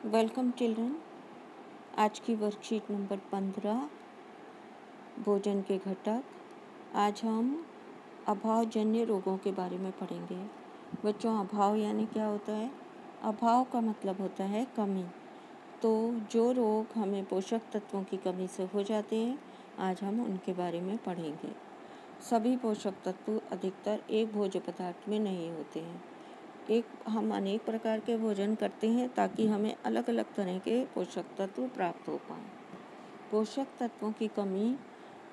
Welcome children. आज की worksheet number 15 भोजन के घटक। आज हम अभावजन्य रोगों के बारे में पढ़ेंगे। बच्चों, अभाव यानी क्या होता है? अभाव का मतलब होता है कमी। तो जो रोग हमें पोषक तत्वों की कमी से हो जाते हैं, आज हम उनके बारे में पढ़ेंगे। सभी पोषक तत्व अधिकतर एक भोज्य पदार्थ में नहीं होते हैं। हम अनेक प्रकार के भोजन करते हैं ताकि हमें अलग अलग तरह के पोषक तत्व प्राप्त हो पाएं। पोषक तत्वों की कमी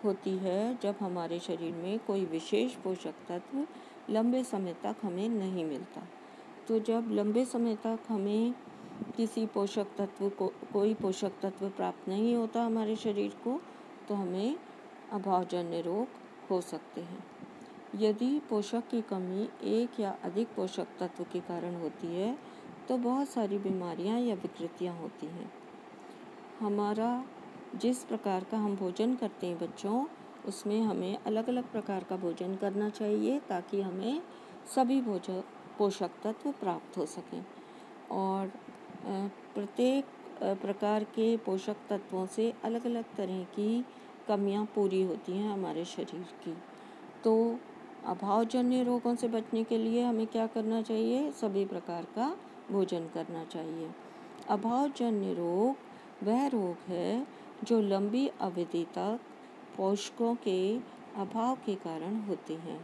होती है जब हमारे शरीर में कोई विशेष पोषक तत्व लंबे समय तक हमें नहीं मिलता। तो जब लंबे समय तक हमें किसी पोषक तत्व को कोई पोषक तत्व प्राप्त नहीं होता हमारे शरीर को, तो हमें अभावजन्य रोग हो सकते हैं। यदि पोषक की कमी एक या अधिक पोषक तत्व के कारण होती है तो बहुत सारी बीमारियां या विकृतियां होती हैं। हमारा जिस प्रकार का हम भोजन करते हैं बच्चों, उसमें हमें अलग अलग प्रकार का भोजन करना चाहिए ताकि हमें सभी पोषक तत्व प्राप्त हो सकें। और प्रत्येक प्रकार के पोषक तत्वों से अलग अलग तरह की कमियां पूरी होती हैं हमारे शरीर की। तो अभावजन्य रोगों से बचने के लिए हमें क्या करना चाहिए? सभी प्रकार का भोजन करना चाहिए। अभावजन्य रोग वह रोग है जो लंबी अवधि तक पोषकों के अभाव के कारण होते हैं।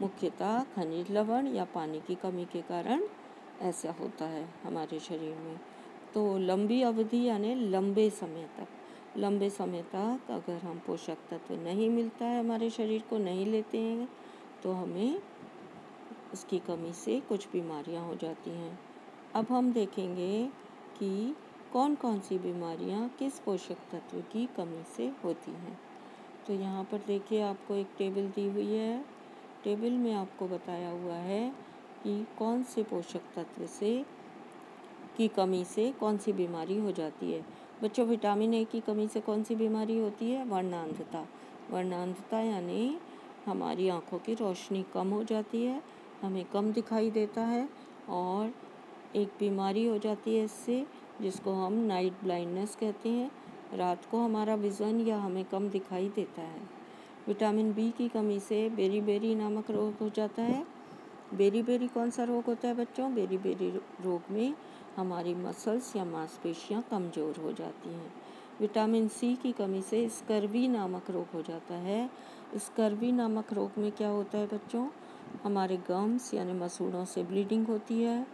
मुख्यतः खनिज लवण या पानी की कमी के कारण ऐसा होता है हमारे शरीर में। तो लंबी अवधि यानी लंबे समय तक अगर हम पोषक तत्व नहीं मिलता है हमारे शरीर को, नहीं लेते हैं, तो हमें उसकी कमी से कुछ बीमारियां हो जाती हैं। अब हम देखेंगे कि कौन कौन सी बीमारियां किस पोषक तत्व की कमी से होती हैं। तो यहाँ पर देखिए, आपको एक टेबल दी हुई है। टेबल में आपको बताया हुआ है कि कौन से पोषक तत्व की कमी से कौन सी बीमारी हो जाती है। बच्चों, विटामिन ए की कमी से कौन सी बीमारी होती है? वर्णांधता यानी हमारी आँखों की रोशनी कम हो जाती है, हमें कम दिखाई देता है और एक बीमारी हो जाती है इससे, जिसको हम नाइट ब्लाइंडनेस कहते हैं। रात को हमारा विज़न या हमें कम दिखाई देता है। विटामिन बी की कमी से बेरी नामक रोग हो जाता है। बेरी कौन सा रोग होता है बच्चों? बेरी रोग में हमारी मसल्स या मांसपेशियां कमज़ोर हो जाती हैं। विटामिन सी की कमी से स्कर्वी नामक रोग हो जाता है। स्कर्वी नामक रोग में क्या होता है बच्चों? हमारे गम्स यानी मसूड़ों से ब्लीडिंग होती है,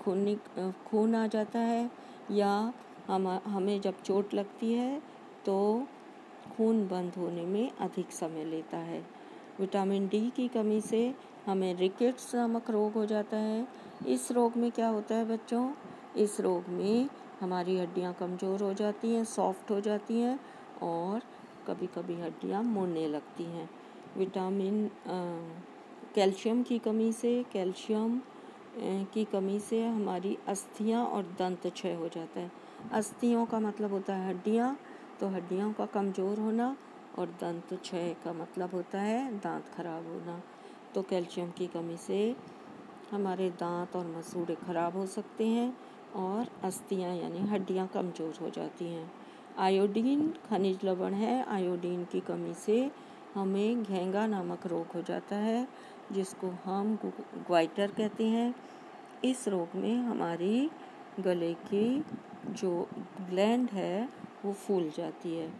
खून आ जाता है, या हमें जब चोट लगती है तो खून बंद होने में अधिक समय लेता है। विटामिन डी की कमी से हमें रिकेट्स नामक रोग हो जाता है। इस रोग में क्या होता है बच्चों? इस रोग में हमारी हड्डियां कमज़ोर हो जाती हैं, सॉफ्ट हो जाती हैं और कभी कभी हड्डियां मुड़ने लगती हैं। कैल्शियम की कमी से हमारी अस्थियां और दंत क्षय हो जाता है। अस्थियों का मतलब होता है हड्डियां, तो हड्डियों का कमज़ोर होना, और दंत क्षय का मतलब होता है दांत खराब होना। तो कैल्शियम की कमी से हमारे दांत और मसूड़े खराब हो सकते हैं और अस्थियां यानी हड्डियां कमज़ोर हो जाती हैं। आयोडीन खनिज लवण है। आयोडीन की कमी से हमें घेंगा नामक रोग हो जाता है, जिसको हम ग्वाइटर कहते हैं। इस रोग में हमारी गले की जो ग्लैंड है वो फूल जाती है।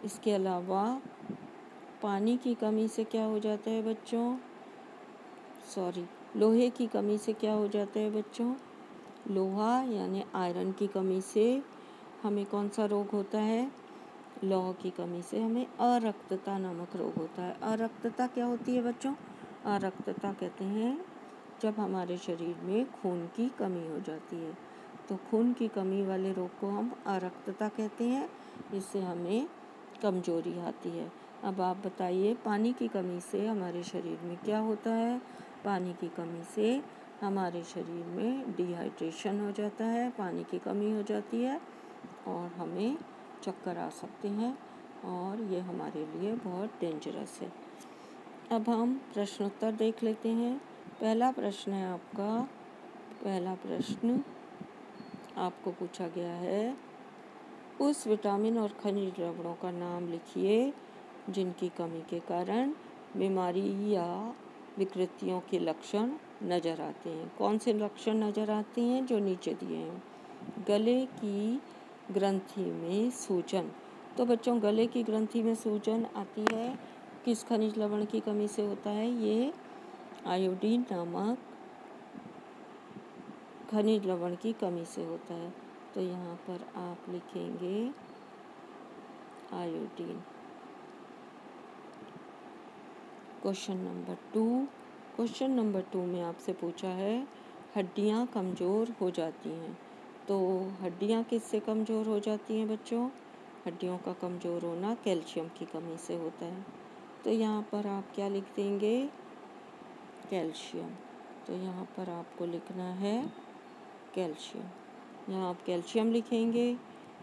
इसके अलावा पानी की कमी से क्या हो जाता है बच्चों? लोहे की कमी से क्या हो जाता है बच्चों? लोहा यानी आयरन की कमी से हमें कौन सा रोग होता है? लौह की कमी से हमें अरक्तता नामक रोग होता है। अरक्तता क्या होती है बच्चों? अरक्तता कहते हैं जब हमारे शरीर में खून की कमी हो जाती है। तो खून की कमी वाले रोग को हम अरक्तता कहते हैं, इससे हमें कमजोरी आती है। अब आप बताइए, पानी की कमी से हमारे शरीर में क्या होता है? पानी की कमी से हमारे शरीर में डिहाइड्रेशन हो जाता है, पानी की कमी हो जाती है और हमें चक्कर आ सकते हैं और ये हमारे लिए बहुत डेंजरस है। अब हम प्रश्नोत्तर देख लेते हैं। पहला प्रश्न है आपका। पहला प्रश्न, आपको पूछा गया है उस विटामिन और खनिज लवणों का नाम लिखिए जिनकी कमी के कारण बीमारी या विकृतियों के लक्षण नज़र आते हैं। कौन से लक्षण नज़र आते हैं? जो नीचे दिए हैं। गले की ग्रंथि में सूजन। तो बच्चों, गले की ग्रंथि में सूजन आती है किस खनिज लवण की कमी से होता है? ये आयोडीन नामक खनिज लवण की कमी से होता है। तो यहाँ पर आप लिखेंगे iodine. Question number 2। Question number 2 में आपसे पूछा है हड्डियाँ कमज़ोर हो जाती हैं। तो हड्डियाँ किससे कमज़ोर हो जाती हैं बच्चों? हड्डियों का कमज़ोर होना कैल्शियम की कमी से होता है। तो यहाँ पर आप क्या लिख देंगे? कैल्शियम। तो यहाँ पर आपको लिखना है कैल्शियम। यहाँ आप कैल्शियम लिखेंगे।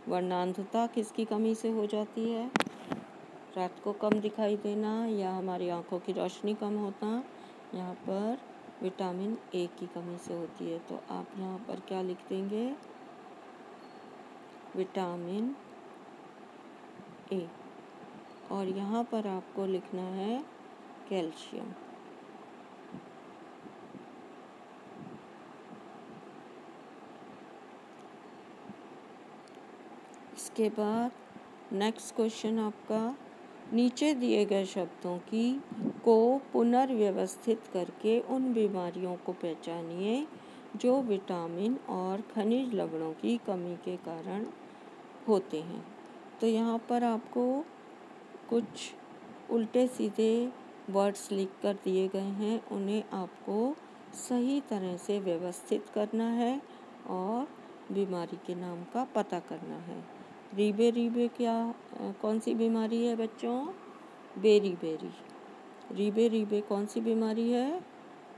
वर्णांधता किसकी कमी से हो जाती है? रात को कम दिखाई देना या हमारी आँखों की रोशनी कम होना, यहाँ पर विटामिन ए की कमी से होती है। तो आप यहाँ पर क्या लिख देंगे? Vitamin A. और यहाँ पर आपको लिखना है कैल्शियम। इसके बाद नेक्स्ट क्वेश्चन आपका, नीचे दिए गए शब्दों को पुनर्व्यवस्थित करके उन बीमारियों को पहचानिए जो विटामिन और खनिज लवणों की कमी के कारण होते हैं। तो यहाँ पर आपको कुछ उल्टे सीधे वर्ड्स लिख कर दिए गए हैं, उन्हें आपको सही तरह से व्यवस्थित करना है और बीमारी के नाम का पता करना है। रीबे रीबे कौन सी बीमारी है बच्चों? Berry berry. रीबे रीबे कौन सी बीमारी है?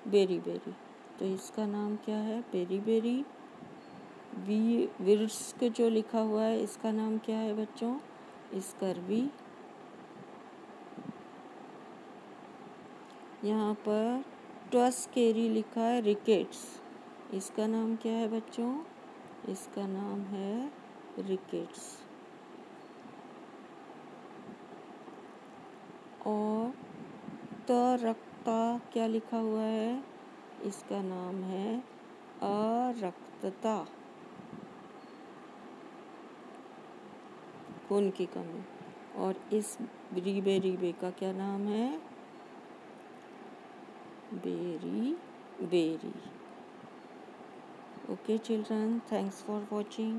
Beriberi. तो इसका नाम क्या है? Berry berry. विर्स्क जो लिखा हुआ है इसका नाम क्या है बच्चों? स्कर्वी। यहाँ पर ट्वस्केरी लिखा है, रिकेट्स। इसका नाम क्या है बच्चों? इसका नाम है रिकेट्स। और तरक्ता क्या लिखा हुआ है? इसका नाम है अरक्तता, खून की कमी। और इस रीबे रीबे का क्या नाम है? Beriberi. Okay children, thanks for watching.